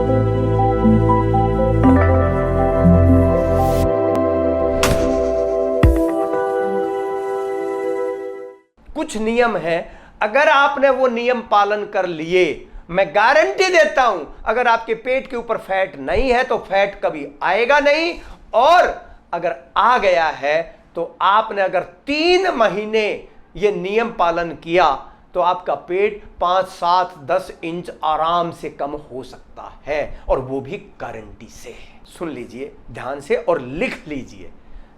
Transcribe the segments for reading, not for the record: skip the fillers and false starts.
कुछ नियम है, अगर आपने वो नियम पालन कर लिए, मैं गारंटी देता हूं, अगर आपके पेट के ऊपर फैट नहीं है तो फैट कभी आएगा नहीं, और अगर आ गया है तो आपने अगर 3 महीने ये नियम पालन किया तो आपका पेट 5, 7, 10 इंच आराम से कम हो सकता है, और वो भी गारंटी से। सुन लीजिए ध्यान से और लिख लीजिए।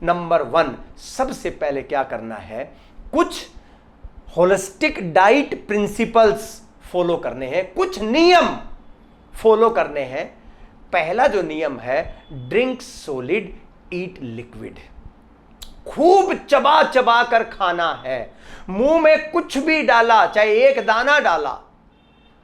नंबर 1, सबसे पहले क्या करना है, कुछ होलिस्टिक डाइट प्रिंसिपल्स फॉलो करने हैं, कुछ नियम फॉलो करने हैं। पहला जो नियम है, ड्रिंक सॉलिड ईट लिक्विड। खूब चबा चबा कर खाना है। मुंह में कुछ भी डाला, चाहे एक दाना डाला,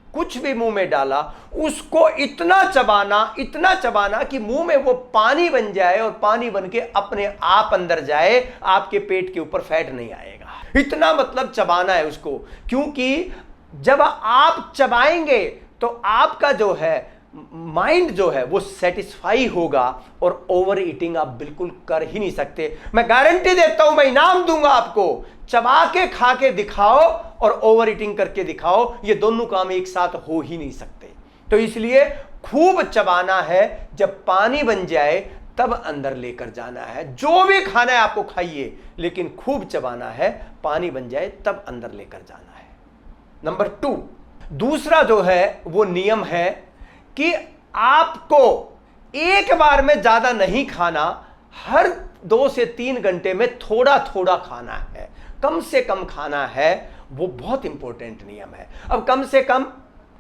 कुछ भी मुंह में डाला, उसको इतना चबाना कि मुंह में वो पानी बन जाए, और पानी बन के अपने आप अंदर जाए, आपके पेट के ऊपर फैट नहीं आएगा। इतना मतलब चबाना है उसको, क्योंकि जब आप चबाएंगे तो आपका जो है माइंड जो है वो सेटिस्फाई होगा, और ओवर ईटिंग आप बिल्कुल कर ही नहीं सकते। मैं गारंटी देता हूं, मैं इनाम दूंगा आपको, चबा के खा के दिखाओ और ओवर ईटिंग करके दिखाओ, ये दोनों काम एक साथ हो ही नहीं सकते। तो इसलिए खूब चबाना है, जब पानी बन जाए तब अंदर लेकर जाना है। जो भी खाना है आपको खाइए, लेकिन खूब चबाना है, पानी बन जाए तब अंदर लेकर जाना है। नंबर 2, दूसरा जो है वो नियम है कि आपको एक बार में ज्यादा नहीं खाना, हर 2 से 3 घंटे में थोड़ा थोड़ा खाना है, कम से कम खाना है। वो बहुत इंपॉर्टेंट नियम है। अब कम से कम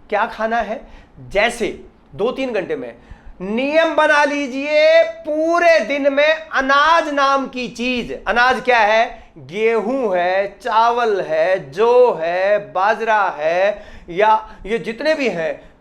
क्या खाना है, जैसे 2-3 घंटे में नियम बना लीजिए, पूरे दिन में अनाज नाम की चीज, अनाज क्या है, गेहूं है, चावल है, जौ है, बाजरा है, या ये जितने भी हैं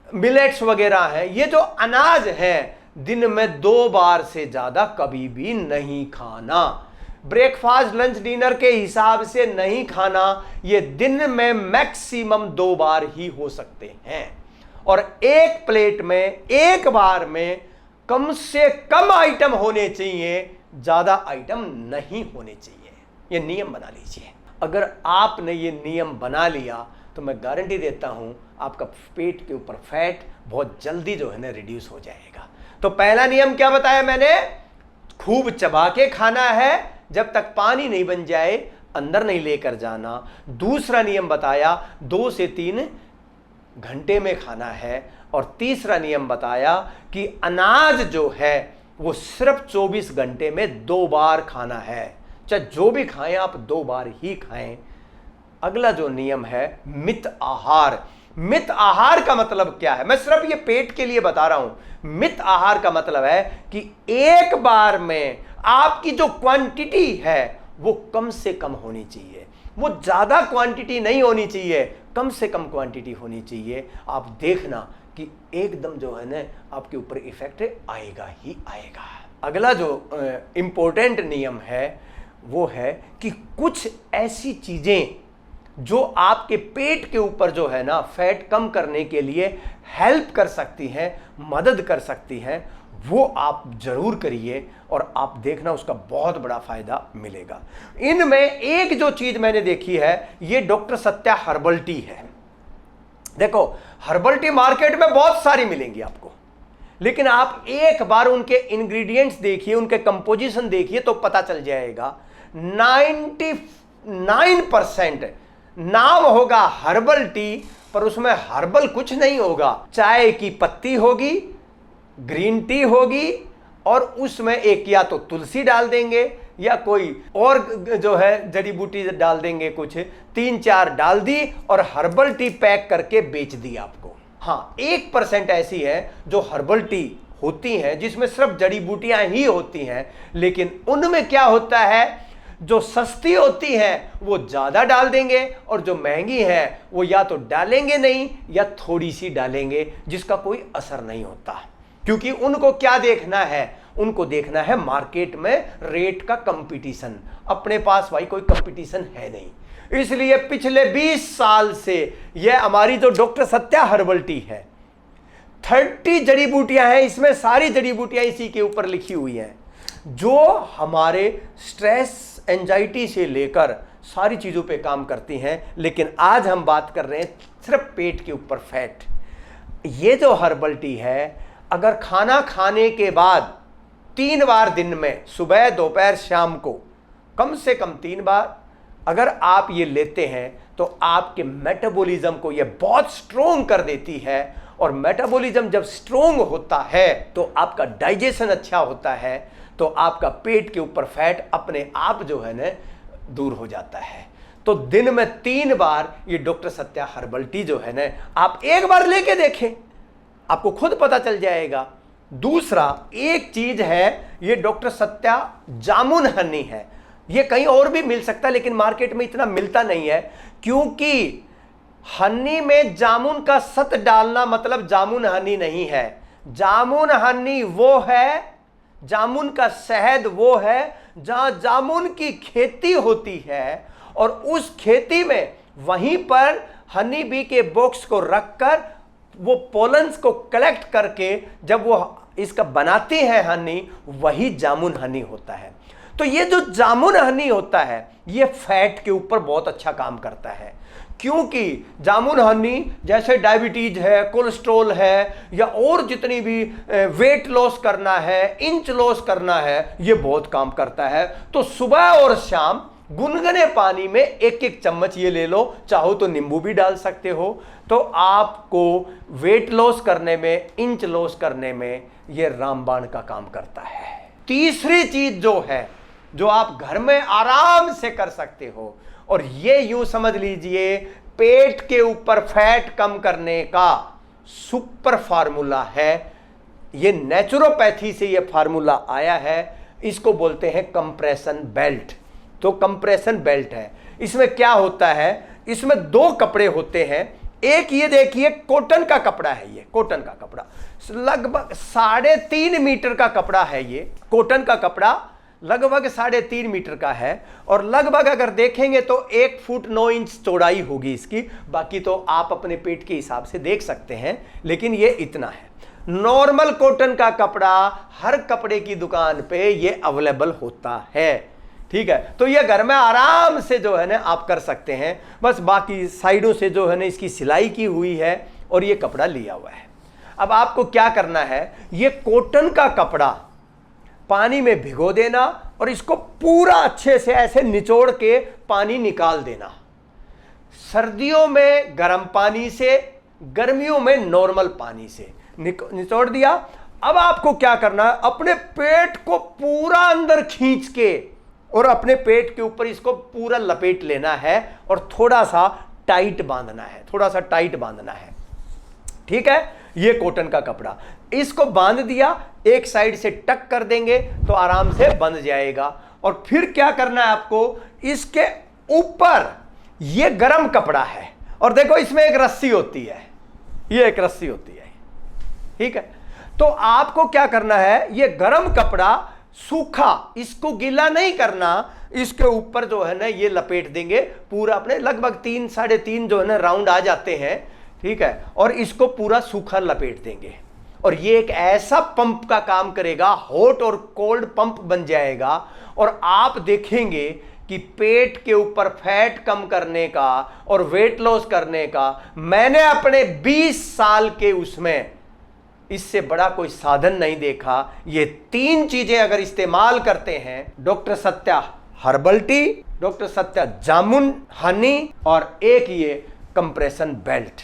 मिलेट्स वगैरह है, ये जो अनाज है, दिन में 2 बार से ज्यादा कभी भी नहीं खाना। ब्रेकफास्ट, लंच, डिनर के हिसाब से नहीं खाना। ये दिन में मैक्सिमम 2 बार ही हो सकते हैं, और एक प्लेट में एक बार में कम से कम आइटम होने चाहिए, ज्यादा आइटम नहीं होने चाहिए। ये नियम बना लीजिए। अगर आपने ये नियम बना लिया तो मैं गारंटी देता हूं आपका पेट के ऊपर फैट बहुत जल्दी जो है ना रिड्यूस हो जाएगा। तो पहला नियम क्या बताया मैंने, खूब चबा के खाना है, जब तक पानी नहीं बन जाए अंदर नहीं लेकर जाना। दूसरा नियम बताया 2 से 3 घंटे में खाना है, और तीसरा नियम बताया कि अनाज जो है वो सिर्फ 24 घंटे में 2 बार खाना है, चाहे जो भी खाएं आप 2 बार ही खाएं। अगला जो नियम है मित आहार। मित आहार का मतलब क्या है, मैं सिर्फ ये पेट के लिए बता रहा हूं। मित आहार का मतलब है कि एक बार में आपकी जो क्वांटिटी है वो कम से कम होनी चाहिए, वो ज्यादा क्वांटिटी नहीं होनी चाहिए, कम से कम क्वांटिटी होनी चाहिए। आप देखना कि एकदम जो है ना आपके ऊपर इफेक्ट आएगा ही आएगा। अगला जो इंपॉर्टेंट नियम है वो है कि कुछ ऐसी चीजें जो आपके पेट के ऊपर जो है ना फैट कम करने के लिए हेल्प कर सकती हैं, मदद कर सकती हैं, वो आप जरूर करिए, और आप देखना उसका बहुत बड़ा फायदा मिलेगा। इनमें एक जो चीज मैंने देखी है, ये डॉक्टर सत्या हर्बल टी है। देखो हर्बल टी मार्केट में बहुत सारी मिलेंगी आपको, लेकिन आप एक बार उनके इंग्रेडिएंट्स देखिए, उनके कंपोजिशन देखिए तो पता चल जाएगा। 99% नाम होगा हर्बल टी, पर उसमें हर्बल कुछ नहीं होगा। चाय की पत्ती होगी, ग्रीन टी होगी, और उसमें एक या तो तुलसी डाल देंगे या कोई और जो है जड़ी बूटी डाल देंगे, कुछ 3-4 डाल दी और हर्बल टी पैक करके बेच दी आपको। हाँ, 1% ऐसी है जो हर्बल टी होती हैं जिसमें सिर्फ जड़ी बूटियां ही होती हैं, लेकिन उनमें क्या होता है, जो सस्ती होती है वो ज्यादा डाल देंगे, और जो महंगी है वो या तो डालेंगे नहीं या थोड़ी सी डालेंगे, जिसका कोई असर नहीं होता। क्योंकि उनको क्या देखना है, उनको देखना है मार्केट में रेट का कंपटीशन। अपने पास भाई कोई कंपटीशन है नहीं, इसलिए पिछले 20 साल से यह हमारी जो डॉक्टर सत्या हर्बल टी है 30 जड़ी बूटियां हैं, इसमें सारी जड़ी बूटियां इसी के ऊपर लिखी हुई हैं, जो हमारे स्ट्रेस एंजाइटी से लेकर सारी चीज़ों पे काम करती हैं। लेकिन आज हम बात कर रहे हैं सिर्फ पेट के ऊपर फैट। ये जो हर्बल टी है, अगर खाना खाने के बाद 3 बार दिन में, सुबह दोपहर शाम को, कम से कम 3 बार अगर आप ये लेते हैं तो आपके मेटाबॉलिज्म को ये बहुत स्ट्रोंग कर देती है। और मेटाबॉलिज्म जब स्ट्रोंग होता है तो आपका डाइजेशन अच्छा होता है, तो आपका पेट के ऊपर फैट अपने आप जो है ना दूर हो जाता है। तो दिन में 3 बार ये डॉक्टर सत्या हर्बल टी जो है ना, आप एक बार लेके देखें, आपको खुद पता चल जाएगा। दूसरा एक चीज है, ये डॉक्टर सत्या जामुन हनी है। ये कहीं और भी मिल सकता है लेकिन मार्केट में इतना मिलता नहीं है, क्योंकि हनी में जामुन का सत डालना मतलब जामुन हनी नहीं है। जामुन हनी वो है, जामुन का शहद वो है जहां जामुन की खेती होती है, और उस खेती में वहीं पर हनी बी के बॉक्स को रखकर वो पोलन्स को कलेक्ट करके जब वो इसका बनाती है हनी, वही जामुन हनी होता है। तो ये जो जामुन हनी होता है ये फैट के ऊपर बहुत अच्छा काम करता है, क्योंकि जामुन हनी जैसे डायबिटीज है, कोलेस्ट्रॉल है, या और जितनी भी वेट लॉस करना है, इंच लॉस करना है, ये बहुत काम करता है। तो सुबह और शाम गुनगुने पानी में 1-1 चम्मच ये ले लो, चाहो तो नींबू भी डाल सकते हो। तो आपको वेट लॉस करने में, इंच लॉस करने में ये रामबाण का काम करता है। तीसरी चीज जो है, जो आप घर में आराम से कर सकते हो, और ये यूं समझ लीजिए पेट के ऊपर फैट कम करने का सुपर फार्मूला है। ये नेचुरोपैथी से ये फार्मूला आया है, इसको बोलते हैं कंप्रेशन बेल्ट। तो कंप्रेशन बेल्ट है, इसमें क्या होता है, इसमें 2 कपड़े होते हैं। एक ये देखिए कॉटन का कपड़ा है, ये कॉटन का कपड़ा लगभग 3.5 मीटर का कपड़ा है। ये कॉटन का कपड़ा लगभग 3.5 मीटर का है, और लगभग अगर देखेंगे तो 1 फुट 9 इंच चौड़ाई होगी इसकी। बाकी तो आप अपने पेट के हिसाब से देख सकते हैं, लेकिन ये इतना है। नॉर्मल कॉटन का कपड़ा हर कपड़े की दुकान पे ये अवेलेबल होता है, ठीक है। तो ये घर में आराम से जो है ना आप कर सकते हैं। बस बाकी साइडों से जो है ना इसकी सिलाई की हुई है, और ये कपड़ा लिया हुआ है। अब आपको क्या करना है, ये कॉटन का कपड़ा पानी में भिगो देना, और इसको पूरा अच्छे से ऐसे निचोड़ के पानी निकाल देना। सर्दियों में गर्म पानी से, गर्मियों में नॉर्मल पानी से निचोड़ दिया। अब आपको क्या करना है, अपने पेट को पूरा अंदर खींच के और अपने पेट के ऊपर इसको पूरा लपेट लेना है, और थोड़ा सा टाइट बांधना है, थोड़ा सा टाइट बांधना है, ठीक है। ये कॉटन का कपड़ा, इसको बांध दिया, एक साइड से टक कर देंगे तो आराम से बंध जाएगा। और फिर क्या करना है आपको, इसके ऊपर ये गरम कपड़ा है, और देखो इसमें एक रस्सी होती है, ये एक रस्सी होती है, ठीक है। तो आपको क्या करना है, ये गरम कपड़ा सूखा, इसको गीला नहीं करना, इसके ऊपर जो है ना ये लपेट देंगे पूरा, अपने लगभग 3-3.5 जो है ना राउंड आ जाते हैं, ठीक है। और इसको पूरा सूखा लपेट देंगे, और ये एक ऐसा पंप का काम करेगा, हॉट और कोल्ड पंप बन जाएगा। और आप देखेंगे कि पेट के ऊपर फैट कम करने का और वेट लॉस करने का मैंने अपने 20 साल के उसमें इससे बड़ा कोई साधन नहीं देखा। ये 3 चीजें अगर इस्तेमाल करते हैं, doctor Satya herbal tea, doctor Satya jamun honey, और एक ये कंप्रेशन बेल्ट,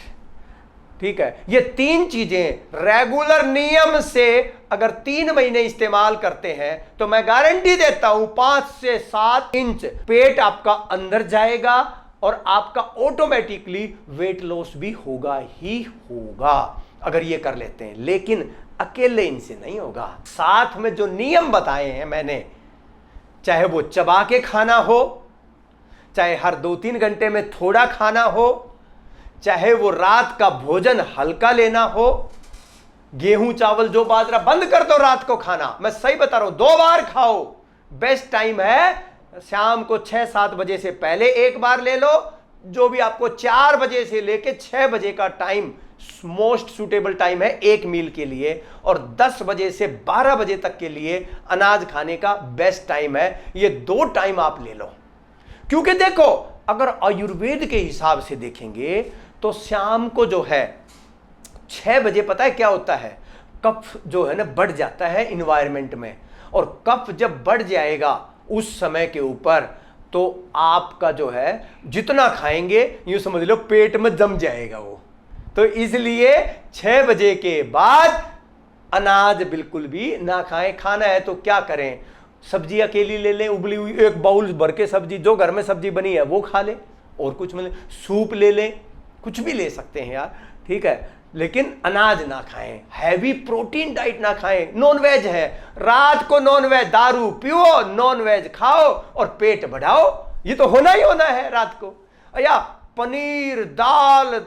ठीक है। ये 3 चीजें रेगुलर नियम से अगर 3 महीने इस्तेमाल करते हैं तो मैं गारंटी देता हूं 5 से 7 इंच पेट आपका अंदर जाएगा, और आपका ऑटोमेटिकली वेट लॉस भी होगा ही होगा अगर ये कर लेते हैं। लेकिन अकेले इनसे नहीं होगा, साथ में जो नियम बताए हैं मैंने, चाहे वो चबा के खाना हो, चाहे हर 2-3 घंटे में थोड़ा खाना हो, चाहे वो रात का भोजन हल्का लेना हो, गेहूं चावल जो बाजरा बंद कर दो रात को खाना, मैं सही बता रहा हूं, 2 बार खाओ। बेस्ट टाइम है शाम को 6-7 बजे से पहले 1 बार ले लो, जो भी आपको 4 बजे से लेके 6 बजे का टाइम मोस्ट सूटेबल टाइम है एक मील के लिए, और 10 बजे से 12 बजे तक के लिए अनाज खाने का बेस्ट टाइम है। ये 2 टाइम आप ले लो, क्योंकि देखो अगर आयुर्वेद के हिसाब से देखेंगे तो शाम को जो है 6 बजे पता है क्या होता है, कफ जो है ना बढ़ जाता है इन्वायरमेंट में, और कफ जब बढ़ जाएगा उस समय के ऊपर तो आपका जो है जितना खाएंगे यूं समझ लो पेट में जम जाएगा वो। तो इसलिए 6 बजे के बाद अनाज बिल्कुल भी ना खाएं। खाना है तो क्या करें, सब्जी अकेली ले लें, उबली हुई एक बाउल भर के सब्जी, जो घर में सब्जी बनी है वो खा लें, और कुछ मिले सूप ले लें, कुछ भी ले सकते हैं यार, ठीक है, लेकिन अनाज ना खाएं, हैवी प्रोटीन डाइट ना खाएं। नॉनवेज है, रात को नॉनवेज, दारू पियो, नॉनवेज खाओ और पेट बढ़ाओ, ये तो होना ही होना है रात को। या पनीर दाल,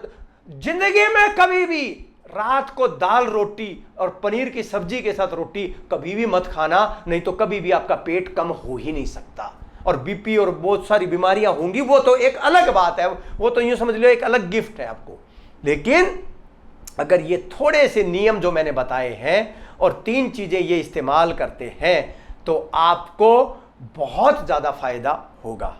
जिंदगी में कभी भी रात को दाल रोटी और पनीर की सब्जी के साथ रोटी कभी भी मत खाना, नहीं तो कभी भी आपका पेट कम हो ही नहीं सकता, और बीपी और बहुत सारी बीमारियां होंगी, वो तो एक अलग बात है, वो तो यूं समझ लो एक अलग गिफ्ट है आपको। लेकिन अगर ये थोड़े से नियम जो मैंने बताए हैं और 3 चीजें ये इस्तेमाल करते हैं तो आपको बहुत ज्यादा फायदा होगा।